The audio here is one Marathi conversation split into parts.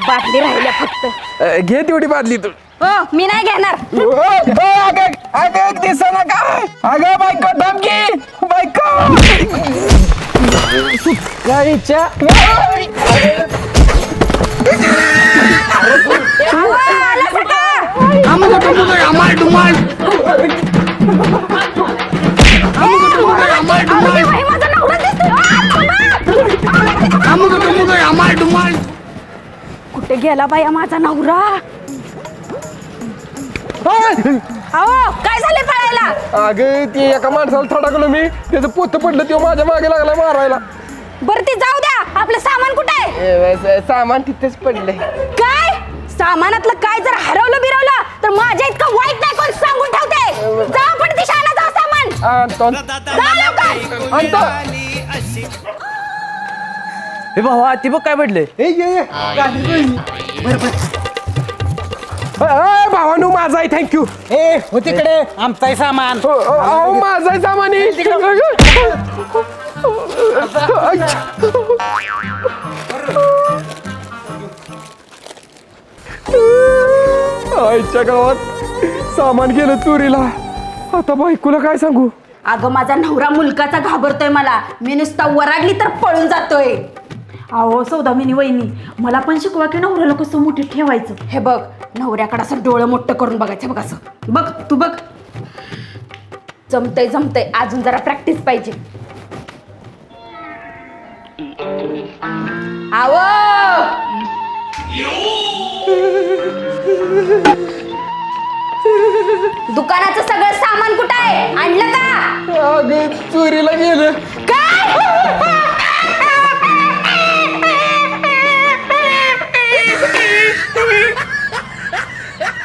बाटली राहिल्या फक्त. घे तेवढी बादली तू. हो मी नाही घेणार. दिसा ना काय अगं बायको धमकी बायको गाईच्या कुठे गेला बाया माझा नवरा? अहो काय झाले पळायला? अगं ती एका माणसाला थडाकलो मी त्याचं पोत पडलं तो माझ्या मागे लागला मारायला. बरं ती जाऊ द्या, आपलं सामान कुठे आहे? सामान तिथेच पडले. काय सामानातलं काय जर हरवलं बिरवलं तर माझ्या इतकं वाईट नाही कोण सांगून ठेवते. जा आपण दिशाना जा सामान. जा लवकर. हे भावा ती बघ काय पडले. भावानू माझा आहे थँक्यू. हो तिकडे आमचाही सामान. अहो माझा आहे सामान आईच्या गावात सामान गेलं चोरीला. आता बायकोला काय सांगू? अगं माझा नवरा मुलकाचा घाबरतोय मला. मी नुसता वराडली तर पळून जातोय. अहो सौदामिनी वहिनी मला पण शिकवा की नवऱ्याला कसं मोठे ठेवायचं. हे बघ नवऱ्याकडे असं डोळं मोठं करून बघायचं. बघ असं बघ तू बघ. जमतय जमतय अजून जरा प्रॅक्टिस पाहिजे. आवो दुकानाचं सगळं सामान कुठं आहे? आणलं का? अगं चोरीला गेलं.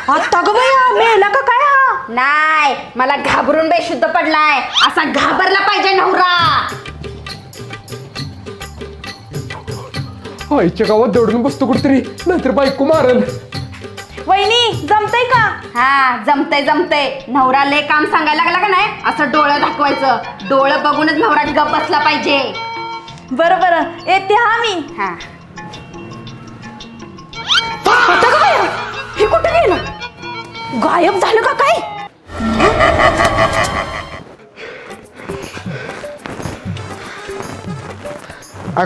आता ग बया मेला का काय? हा नाही मला घाबरून बेशुद्ध पडलाय. असा घाबरला पाहिजे नवरा. आईच्या गावात दौडून बसतो कुठतरी नंतर बायको मारल. वहिनी जमतय का? हा जमतय जमतय. नवरा लय काम सांगायला लागला का नाही असं डोळं दाखवायचं. डोळं बघूनच नवरा गप बसला पाहिजे. बरं बरं येते हा मी. हा आता का बाया? हे कुठे गेलं? गायब झालं का काय?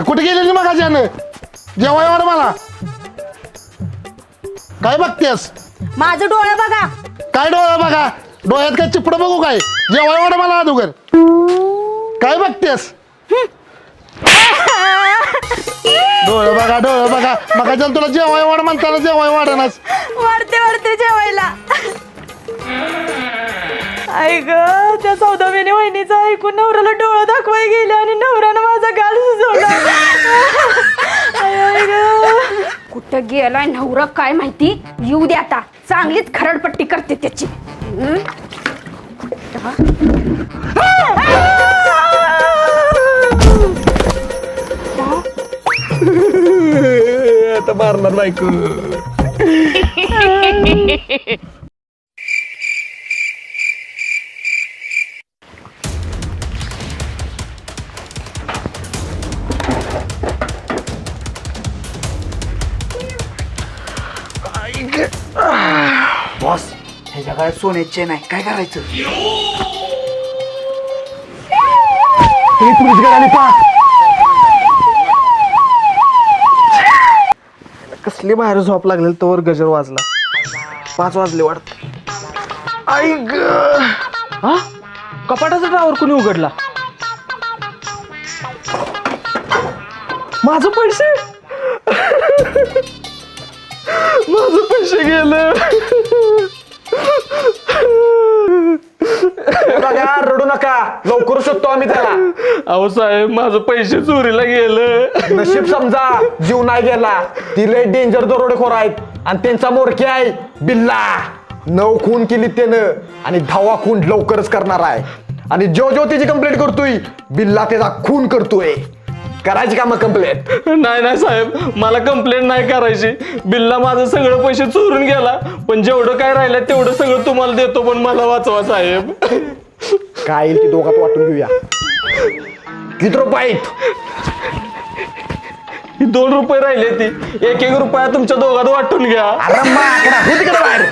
कुठे गेलेली मग अचानक? जेवाय वाढ मला. काय बघतेस? माझं डोळं बघा. काय डोळा बघा? डोळ्यात काय चिपड बघू काय? जेवाय वाढ मला अगोदर. काय बघतेस? डोळं बघा डोळं बघा. मग तुला जेवाय वाढ म्हणताना जेवाय वाढनास. वाढते वाढते जेवायला. आई ग त्या सौदामिनी वहिनीचं ऐकून नवऱ्याला डोळं दाखवाय गेले आणि नवऱ्यानं माझा गाल सुजवला. कुठं गेलाय नवरा काय माहिती? येऊ दे आता. चांगलीच खरडपट्टी करते त्याची. आता मारणार बायको. बॉस ह्याच्या काय सोन्याचे नाही काय करायचं? कसली बाहेर झोप लागली तोवर गजर वाजला. 5 वाजले वाटत. आई ग हा कपाटाचा ड्रावर कोणी उघडला? माझं पैसे माझं पैसे गेलं. रडू नका लवकर शोधतो आम्ही त्याला. अहो साहेब माझं पैसे चोरीला गेलं. नशीब समजा जीव नाही गेला. ती लय डेंजर दरोडेखोर आहेत आणि त्यांचा मोरकी आहे बिल्ला. 9 खून केली त्यानं आणि 10वा खून लवकरच करणार आहे. आणि जो त्याची कंप्लेंट करतोय बिल्ला त्याचा खून करतोय. करायची का मग कंप्लेंट? नाही नाही साहेब मला कंप्लेंट नाही करायची. बिल्ला माझं सगळं पैसे चोरून गेला पण जेवढं काय राहिलं तेवढं सगळं तुम्हाला देतो. पण मला वाचवा साहेब. काय येईल ती दोघात वाटून घेऊया. किती रुपये आहेत? ही 2 रुपये राहिले ती 1-1 रुपया तुमच्या दोघात वाटून घ्या. अरे माकडा हो तिकडे बाहेर.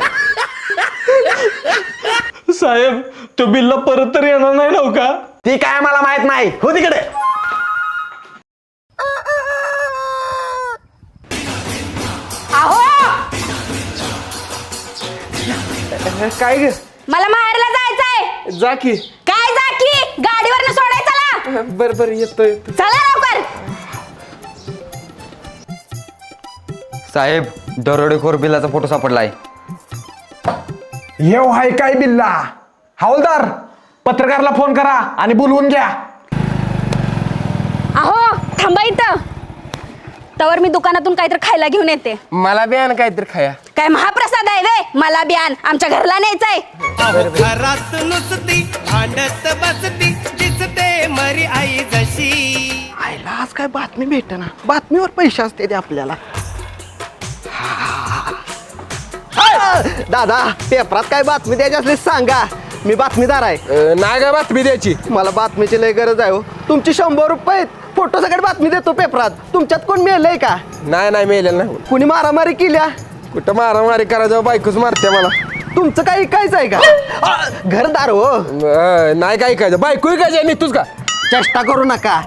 साहेब तो बिल्ला परत तर येणार नाही नव का? ती काय मला माहित नाही हो तिकडे. अहो काय ग मला माहेरला जायचंय. जा की. काय जा की गाडीवरनं सोडाय चला. बर बर येतोय. चला लवकर. साहेब दरोडेखोर बिलाचा फोटो सापडलाय. येऊ हाय काय बिल्ला. हवालदार पत्रकारला फोन करा आणि बोलवून घ्या. अहो थांबा इथं. तवर मी दुकानातून काहीतरी खायला घेऊन येते. मला बी आण काहीतरी खाया. काय महाप्रसाद आहे वे मला बियान आमच्या घरला न्यायचंय. घरात नुसती भांडत बसती दिसते मरी आई जशी. आईला आज काय बातमी भेटना. बातमीवर पैसे असते ते आपल्याला. दादा पेपरात काय बातमी द्यायची असली सांगा. मी बातमीदार आहे. नाही काय बातमी द्यायची. मला बातमीची लय गरज आहे हो. तुमची 100 रुपये फोटो सगळं बातमी देतो पेपरात. तुमच्यात कोण मेलंय का? नाही मेलेलं नाही. कुणी मारामारी केल्या? कुठं मारामारी करायचं बायकोच मारते मला. तुमचं काही ऐकायचं आहे का? घरदार हो. नाही काय ऐकायचं. बायको ऐकायची नीतूच का? चेष्टा करू नका.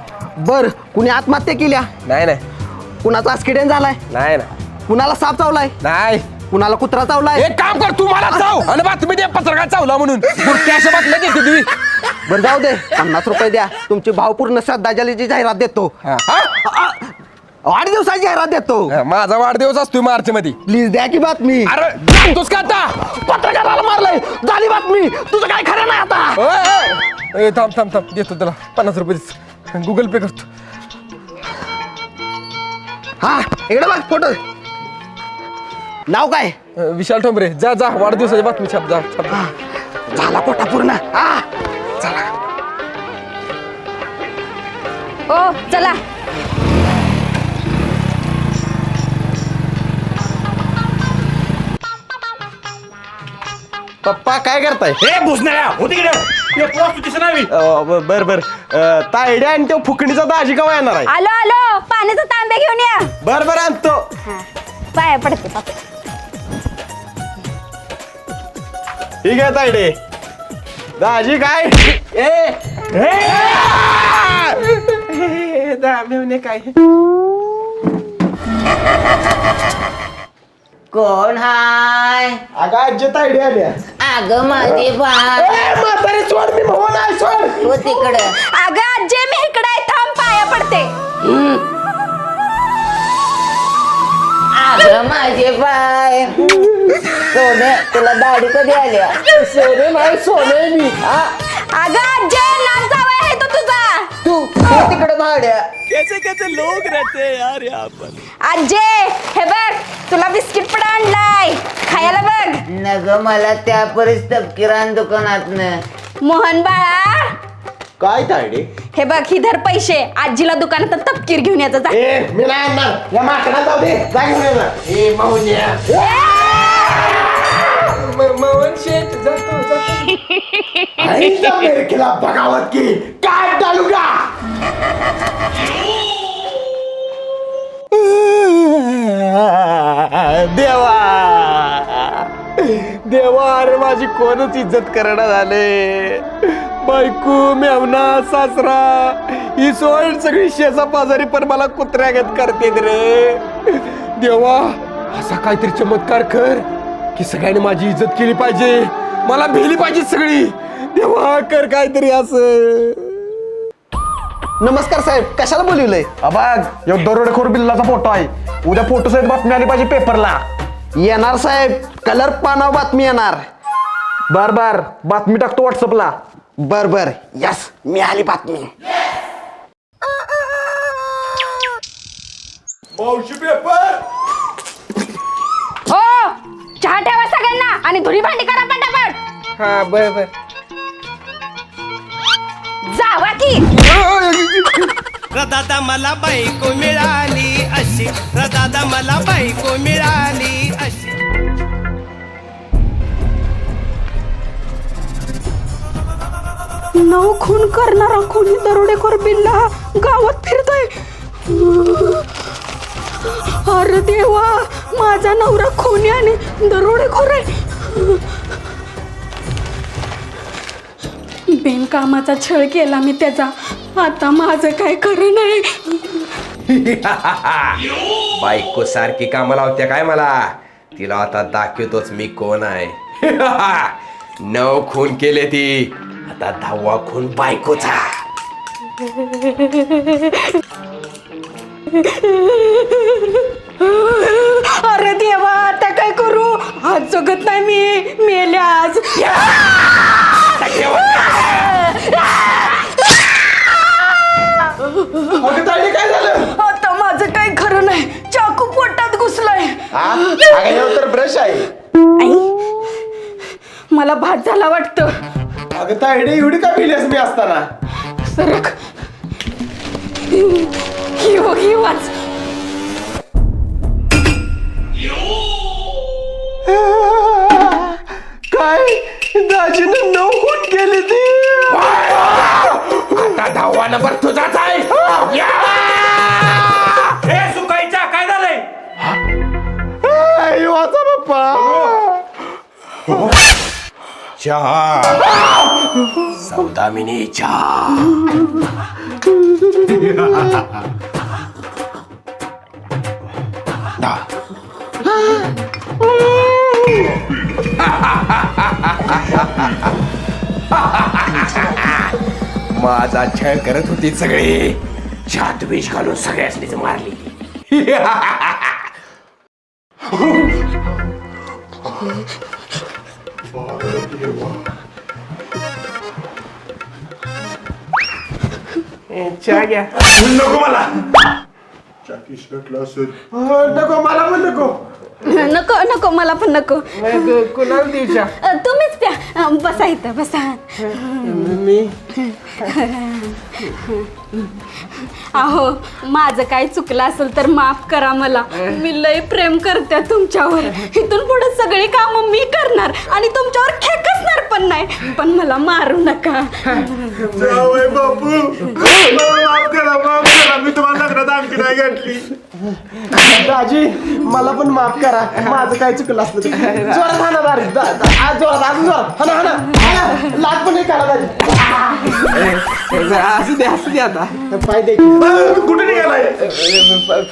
बर कुणी आत्महत्या केल्या? नाही कुणाचा ऍक्सिडेंट झालाय? नाही कुणाला साप चावलाय? नाही. कुणाला कुत्रा चावलाय? एक काम कर तू मला चाव आणि बातमी दे पत्रकार चावला म्हणून. बुरट्या अशा बातम्या देते तुम्ही. बरं जाऊ दे 50 रुपये द्या. तुमची भावपूर्ण श्रद्धांजलीची जाहिरात देतो. वाढदिवसाची जाहिरात देतो. माझा वाढदिवस असतोय मार्च मध्ये. प्लीज द्या की बातमी. अरे सांगतोस का आता? पत्रकाराला मारलंय. झाली बातमी. तुझं काय खरं नाही आता. थांब देतो तुला 50 रुपये. गुगल पे करतो. हा इकडे बघ फोटो. नाव काय? विशाल ठोंबरे. जा वाढदिवसाची बातमी छाप जा. झाला कोटा पूर्ण. हा चला. ओ चला. पप्पा काय करताय? हे भुसणाऱ्या हो तिकडे. बर बर तायड्या आणि तो फुकणीचा दाजी कवा येणार आहे? आलो पाण्याचा तांबे घेऊन या. बर आणतो. पाया पडते पापा. ठीक आहे तायडे. दाजी काय काय कोण हाय? अगं आजी तायडे आल्या. अगं माझे बाळ म्हातारी सोड. मी भाऊ नाही सोड. तू तिकडं. अगं आजी मी इकडे आहे. थांब पाया पडते. अगं माझे बाळ सोने तुला दाढी कधी आल्या? सोने नाही सोने मी. अगं आजी नाच जावं आहे तो तुझा. तू तिकडं भाड्या. लोक रहते यार यहाँ पर. आजी हे बघ तुला बिस्किट पुडा आणलाय खायला बघ. नग मला त्या परिस तपकिरान दुकानातनं. मोहन बाळा काय तायडे? हे बघ ही धर पैसे. आजीला दुकानात तपकीर घेऊन यायचं जा. मी नाही आणणार. या माकडा जाऊ दे. जा घेऊन ये ना. केला बगावत की काय डालू का? देवा अरे माझी कोणच इज्जत करणं झाले. बायको मेवना सासरा ही सोय सगळी शेजा पाजारी पण मला कुत्र्यागत करते रे. देवा असा काहीतरी चमत्कार कर की सगळ्यांनी माझी इज्जत केली पाहिजे. मला भेली पाहिजे सगळी. देवा कर काहीतरी असं. नमस्कार साहेब. कशाला बोलवलंय? अबाग यो दरोडेखोर बिल्लाचा फोटो आहे. उद्या फोटो सहित बातमी आली पाहिजे पेपरला. येणार साहेब. कलर पानावर बातमी येणार. बर बातमी टाकतो व्हॉट्सअपला. बर यस मी आली बातमी. पेपर हो चहा ठेवा सगळ्यांना आणि धुरी भांडी करा पटापट. हा बर जावा की. दादा मला बायको मिळाली अशी. दादा मला बायको मिळाली अशी. नऊ खून करणारा कोणी दरोडेखोर बिल्ला गावात फिरतोय. अरे देवा, माझा नवरा खोनी आणि दरोडेखोर आहे. बिनकामाचा छळ केला मी त्याचा. आता माझं काय खरं नाही. बायको सारखी कामं लावत्या काय मला. तिला आता दाखवतोच मी कोण आहे. 9 खून केले ती, आता 10वा खून बायकोचा. अरे देवा, आता काय करू. आज जगत नाही मी, मेले आज. काय झालं? आता माझं काही खरं नाही. चाकू पोटात घुसलाय. तर ब्रश आहे. आई, मला भात झाला वाटतं. अगं तायडे एवढी का पिलीस मी असताना? सरक. ही वाच. काय दाजीनं 9 खून केली ती. आता 10वा नंबर तुझाच आहे. सुकायच्या काय झालंय? आई वाचा बाप्पा. चहा सौदामिनी चहा. माझा छळ करत होती सगळे. चहात विष घालून सगळ्यासनीच मारली. चहा घ्या. नको मला. नको मला पण नको. नको नको, मला पण नको. कुणाला देऊ चहा? तुम्हीच प्या. बसा इथं, बसा. मी अहो, माझं काय चुकलं असेल तर माफ करा मला. मी लय प्रेम करते तुमच्यावर. इथून पुढे सगळी कामं मी करणार आणि तुमच्यावर खेकसणार पण नाही. पण मला मारू नका. जावई बापू, माफ करा. मी तुम्हाला लग्नात अंगठी नाही घातली. दाजी मला पण माफ करा. माझं काय चुकलं असलं तर. जोरात हाना दारी. आज जोरात, अजून जोरात. हाना हाना. लाग पण नाही करा दाजी. असू दे आता. पाय दे. कुठे निघालाय?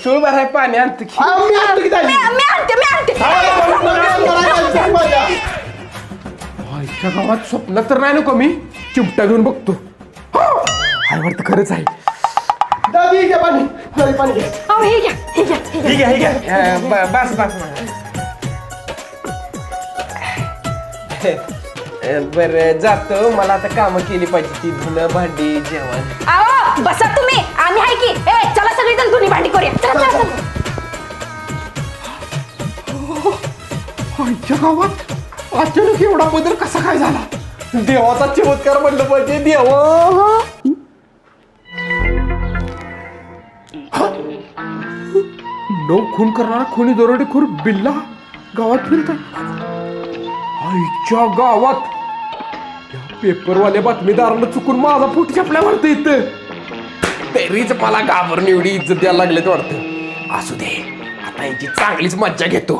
चूळ भराय पाणी आणतो की. मी आणतो की दाजी. मी आणते. आईच्या गावात स्वप्न तर नाही नको मी. चिमटा घेऊन बघतो. हाय वाटतं खरंच आहे. दादी घ्या पाणी. दादी पाणी घ्या. अहो, हे घ्या, हे घ्या, हे घ्या. ठीक आहे. बस बर जातो. मला आता कामं केली पाहिजे. ती धुणं, भांडी, जेवण. अहो, बसा तुम्ही. आम्ही आहे की. चला सगळीजण धुणी भांडी करूया. चला चला. आईच्या गावात अचानक एवढा बदल कसा काय झाला. देवाचा चमत्कार म्हणलं पाहिजे. देवा 9 खून करणारा खोनी दरोडेखोर बिल्ला गावात फिरतात. आईच्या गावात त्या पेपरवाल्या बातमीदारांना चुकून माझा फुट छापल्या वाटतं इथं. तरीच मला घाबरून एवढी इज्जत द्यायला लागलेत वाटतं. असू दे, आता याची चांगलीच मज्जा घेतो.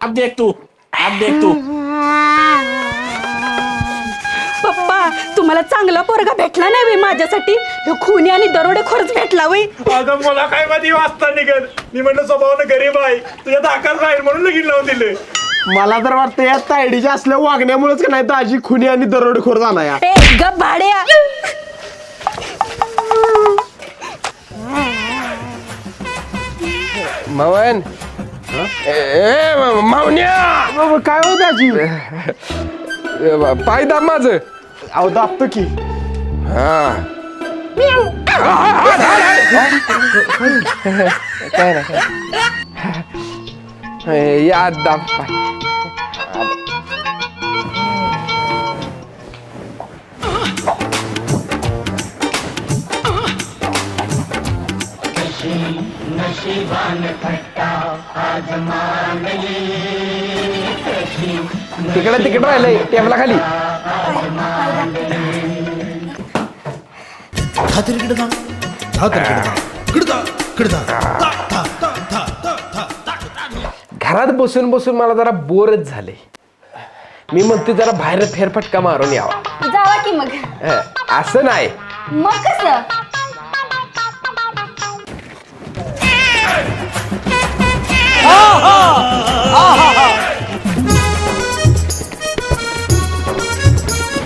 अब देख तू. पप्पा, तुम्हाला चांगला पोरगा भेटला नाही बे माझ्यासाठी. ह्यो खुनी आणि दरोडेखोरच भेटला वय. अगं मला काय माहिती वाचता निघत. मी म्हणलं स्वभावानं गरीब आहे, तुझ्या धाकाच राहील म्हणून लगीन लावून दिलं. मला तर वाटतं या तायडीच्या असल्या वागण्यामुळेच का नाही दाजी खुनी आणि दरोडेखोर झाला या. ए ग भाड्या. मावन मावन्या काय हो दाजी? पाय दाब माझं. अहो दाबतो की. हा काय नाही या दाब पाय. तिकडे राहिलंय टेबला खाली. घरात बसून बसून मला जरा बोरच झाले. मी म्हणते जरा बाहेर फेरफटका मारून यावा. जावा की मग. असं नाही, मग कसं?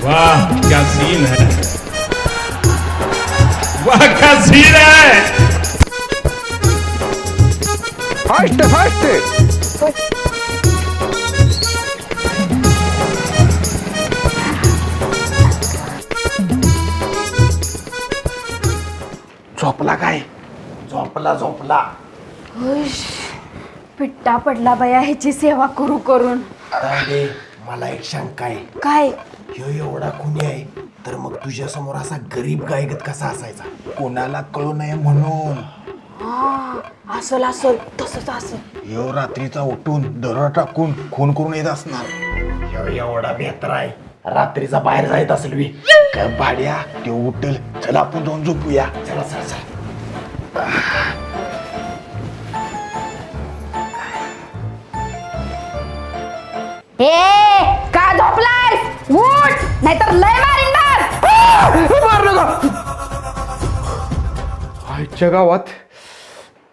वाह क्या सीन है, वाह क्या सीन है. Fast fast. झोपला काय? झोपला. पिट्टा पडला बाया ह्याची सेवा करू करून. अरे मला एक शंका आहे. काय? ह्यो एवढा खुनी आहे तर मग तुझ्या समोर असा गरीब गायगत कसा असायचा? कोणाला कळू नये म्हणून. असलं तसंच असं. ह्यो रात्रीचा उठून दरोडा टाकून खून करून येत असणार. ह्यो एवढा बेहतर आहे रात्रीचा बाहेर जायत असेल बी. काय भाड्या त्यो उठल. चला आपण जाऊन झोपूया. चला चला चला. का झोपलायस? उठ नाहीतर लय मारीन. आईच्या गावात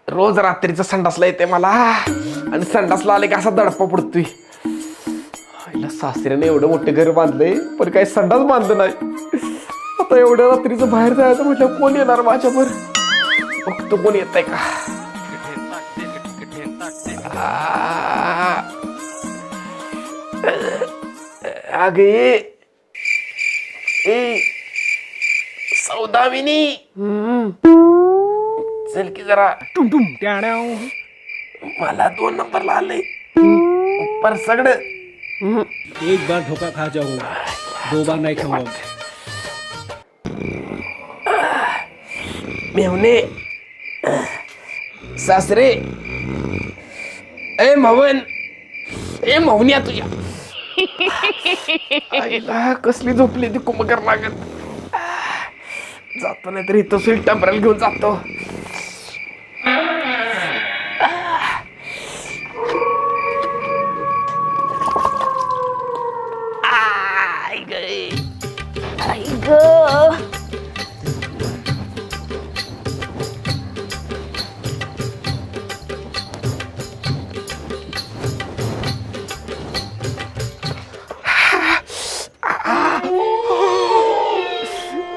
रोज रात्रीचा संडासला येते मला, आणि संडासला आले की असा दडपा पडतोय. आईला सासऱ्याने एवढं मोठं घर बांधलंय पण काही संडास बांधलं नाही. आता एवढ्या रात्रीचं बाहेर जायचं म्हटलं कोण येणार माझ्यावर? बघतो कोण येत आहे का. अगे ए सौदामिनी, चल की जरा. मला 2 नंबरला आलंय पर सगळं. एक बार धोखा खा जाओ, 2 बार नहीं खाओ. मेवणे सासरे, ए मवन, ए मवन्या तुझ्या आईला कसली झोपली ती कुंभकर लागत. जातो नाही तर इथं स्वीट टेम्परल घेऊन जातो.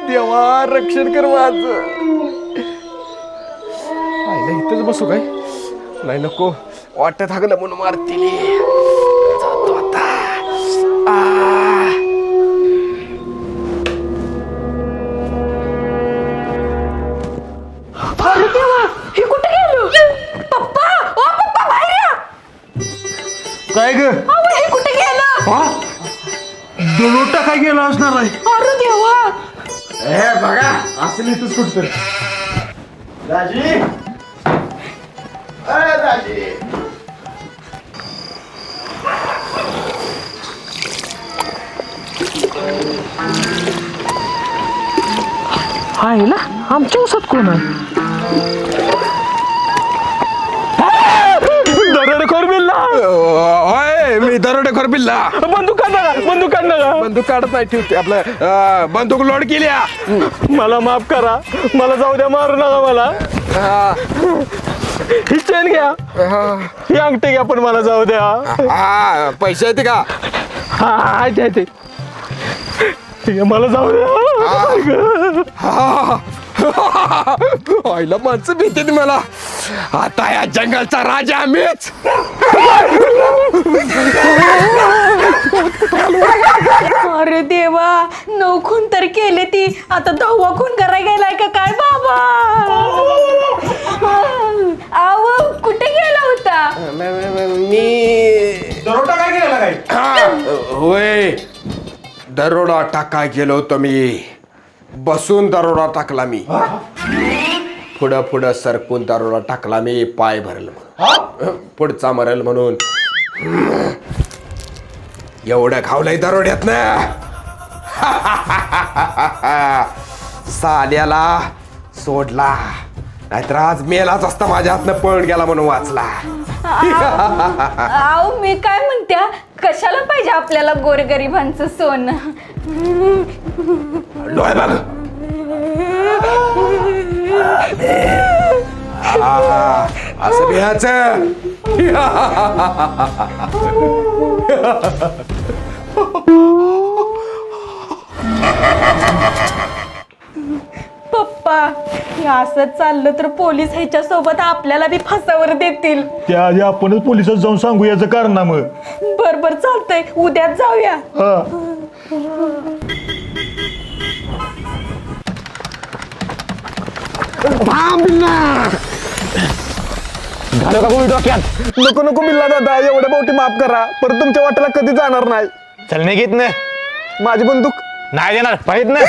देवा रक्षण कर माझं. आईला इथंच बसू काय? नाही नको, वाटत हागलं म्हणून मारतील. जातो आता. अरे देवा, हे कुठे गेलो? पप्पा, ओ पप्पा बाहेर या. काय ग? अहो, हे कुठे गेलं? दरोडा काय गेला असणार आहे? अरे देवा. हे बघा असं इथंच कुठतर. दाजी, अरे दाजी. आईला आमच्या उसात कोण आहे? दरोडेखोर बिल्ला. होय, मी दरोडेखोर बिल्ला. बंदूक काढ नका, बंदूक काढ नका. बंदूक काढत नाही, ठेवते आपलं. बंदूक लोड केली. मला माफ करा, मला जाऊ द्या, मारू नका मला. ही चेन घ्या, ही अंगठी घ्या, पण मला जाऊ द्या. पैसे येते का? हा ते मला जाऊ द्या. आईला माणसं भीती मला. आता या जंगलचा राजा मीच. अरे देवा, 9 खून तर केले ती, आता 10वा खून करायला गेलाय का काय बाबा? आव कुठे गेला होता? मी दरोडा काय गेला काय? होय, दरोडा टाकाय गेलो होतो मी. बसून दरोडा टाकला मी. पुढं पुढं सरकून दरोडा टाकला मी. पाय भरल म्हणून, पुढचा मरल म्हणून. एवढं खावलंय दरोड्यात ना. साल्याला सोडला, नाहीतर आज मेलाच असता, माझ्या हातनं पळून गेला म्हणून वाचला. आहो मी काय म्हणत्या, कशाला पाहिजे आपल्याला गोरगरिबांचं सोनं? डोळे बघ. असं बिहाचं. पप्पा, हे असं चाललं तर पोलीस ह्याच्या सोबत आपल्याला बी फासावर देतील. त्याआधी आपणच पोलिसात जाऊन सांगू याचं कारनामं. बर चालतंय, उद्याच जाऊया. घालो का कोणी डोक्यात? नको नको बिल्ला दादा, एवढ्या मोठी माफ करा, परत तुमच्या वाटेला कधी जाणार नाही. चल नाही घेत ना, माझी बंदूक नाही देणार पाहिजे ना.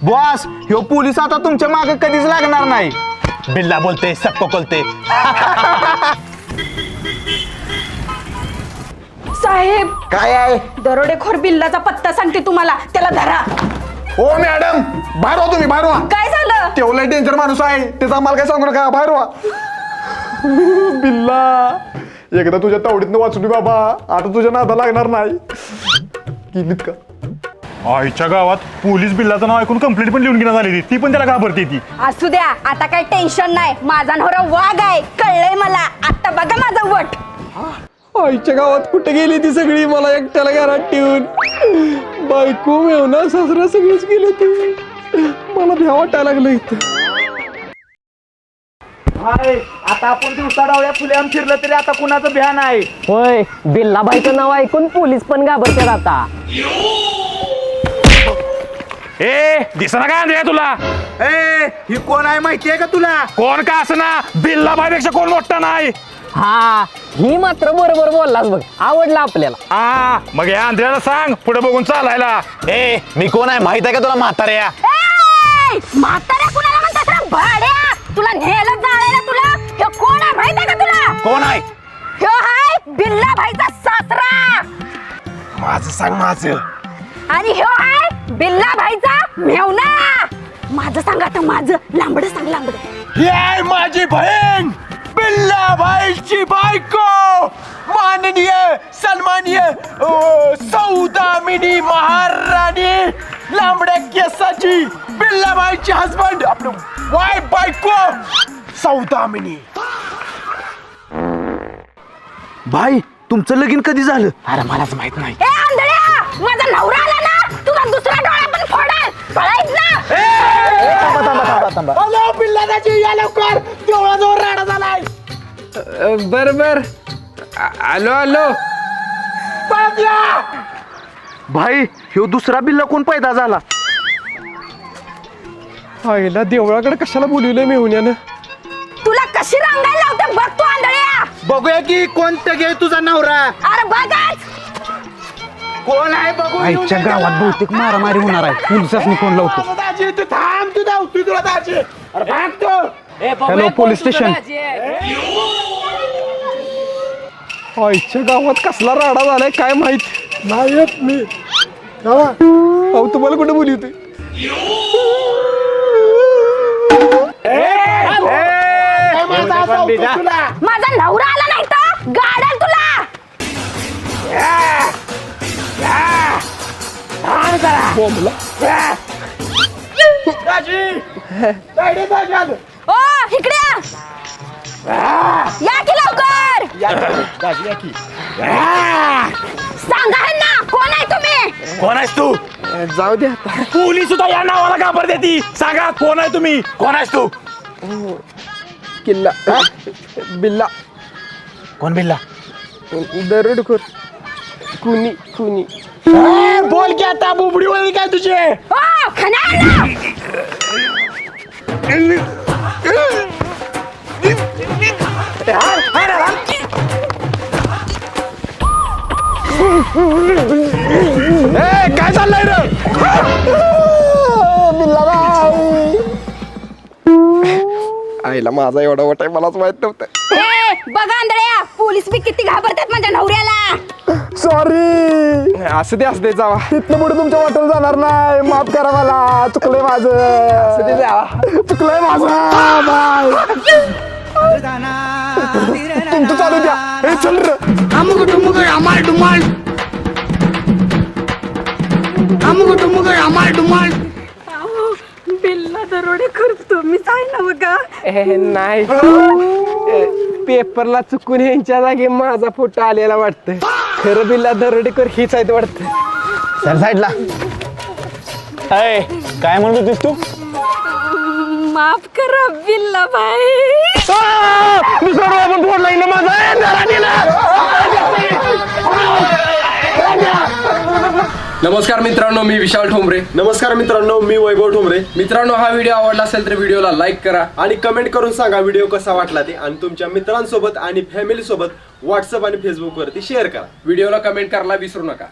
बॉस, ह्यो पोलीस आता तुमच्या मागे कधीच लागणार नाही. बिल्ला बोलते सबको बोलते. साहेब, काय आहे? दरोडेखोर बिल्लाचा पत्ता सांगते तुम्हाला, त्याला धरा. हो मॅडम, बाहेर व्हा तुम्ही, बाहेर व्हा. काय झालं? तेवढा डेंजर माणूस आहे, त्याचा आम्हाला काय सांगू नका, बाहेर व्हा. बिल्ला, एकदा तुझ्या तावडीतनं वाचली बाबा, आता तुझ्या नादा लागणार नाही. गेलीत का? आईच्या गावात पोलीस बिल्लाचं नाव ऐकून कंप्लेंट पण लिहून घेण्यात आली, ती पण त्याला घाबरते ती. असू द्या, आता काय टेन्शन नाही, माझा नवरा वाघ आहे, कळलंय मला. आता बघा माझं वट. आईच्या गावात कुठे गेली ती सगळी, मला एकट्याला घरात ठेवून. बायको मेवना सासरा सगळीच गेले ते, मला भ्या वाटायला लागलं इथं. आता आपण दिवसा डावल्या फुले फिरलं तरी आता कुणाचं भ्या नाही. होय, बिल्लाबाईचं नाव ऐकून पोलीस पण घाबरतात आता. ए दिसना काय आणलंय तुला? ए, ही कोण आहे माहितीये का तुला? कोण का असं ना, बिल्ला भाईपेक्षा कोण मोठा नाही. हा, ही मात्र बरोबर बोललास बघ, आवडला आपल्याला. हा मग या आंध्र्याला सांग पुढे बघून चालायला. ए मी कोण आहे माहित आहे का तुला म्हाताऱ्या? म्हाताऱ्या कुणाला म्हणतात रे भाड्या? तुला न्यायला जायला तुला. ह्यो कोण आहे माहित आहे का तुला? कोण आहे? ह्यो आहे बिल्ला भाईचा सासरा. माझं सांग माझं. आणि ह्यो आहे बिल्ला भाईचा मेवना. माझं सांग आता, माझं लांबड सांग, लांबड. ही आहे माझी बहीण बिल्ला भाईची बायको, माननीय सन्माननीय सौदामिनी महाराणी, लांबड्या केसाची बिल्ला भाईची हसबंड, आपलं वाईफ बायको सौदामिनी. भाई, तुमचं लगीन कधी झालं? अरे मलाच माहित नाही. ए आंधळ्या, माझा नवरा आला ना, तुला दुसरा डोळा पण फोडेल. पळायच ना. बर आलो आलो. भाई, ह्यो दुसरा बिल्ला कोण पैदा झाला? आईला देवळाकडे कशाला बोलवलंय मेहुण्यानं? तुला कशी रांगायला लावते बघ तू आंधळ्या. बघूया की कोणतं घे तुझा नवरा. अरे बघाच. कोण आहे बघू. आईच्या गावात बहुतेक मारामारी होणार आहे, पोलिसांनी फोन लावतो. तू थांब, तू धावतोय तुला दाजी. अरे भाग तू. Hello, police station. आईच्या गावात कसला राडा झालाय काय माहित नाही येत मी. अहो तुम्हाला कुठे बोलवते? माझा नवरा आला नाही तर गाडल तुला. ओ इकडे या की लवकर. सांगा ना, कोण आहे तुम्ही? कोण आहेस तू? जाऊ दे आता. पोलीस सुद्धा या नावाला घाबरते ती. सांगा कोण आहे तुम्ही? कोण आहेस तू? किल्ला बिल्ला. कोण बिल्ला? दरोडेखोर. कुणी बोल की आता, बुबडी वळली काय तुझे? ओ खना काय चाललंय रे? आईला माझा एवढा वाट आहे मलाच माहित नव्हतं. बघा आंधळ्या, पोलीस बी किती घाबरतात माझ्या नवऱ्याला. सॉरी. असं दे जावा. तिथनं पुढे तुमच्या वाटेल जाणार नाही. माफ करा मला, चुकलंय माझं. असं दे जावा. चुकलंय माझं. बाय. तुमचं चालू द्या. हे चल रे. बिल्ला दरोडेखोर तुम्हीच आहे ना बघा. नाही पेपरला चुकून यांच्या जागी माझा फोटो आलेला वाटतं. खरं बिल्ला दरोडेखोर हीच आहेत वाटतं. सर साईडला. काय म्हणत होतीस तू? माफ करा बिल्ला भाई. नमस्कार मित्रांनो, मी विशाल ठोंबरे. नमस्कार मित्रांनो, मी वैभव ठोंबरे. मित्रांनो, हा व्हिडिओ आवडला असेल तर व्हिडिओला लाईक करा आणि कमेंट करून सांगा व्हिडिओ कसा वाटला ते, आणि तुमच्या मित्रांसोबत आणि फॅमिली सोबत व्हॉट्सअप आणि फेसबुक वरती शेअर करा. व्हिडिओला कमेंट करायला विसरू नका.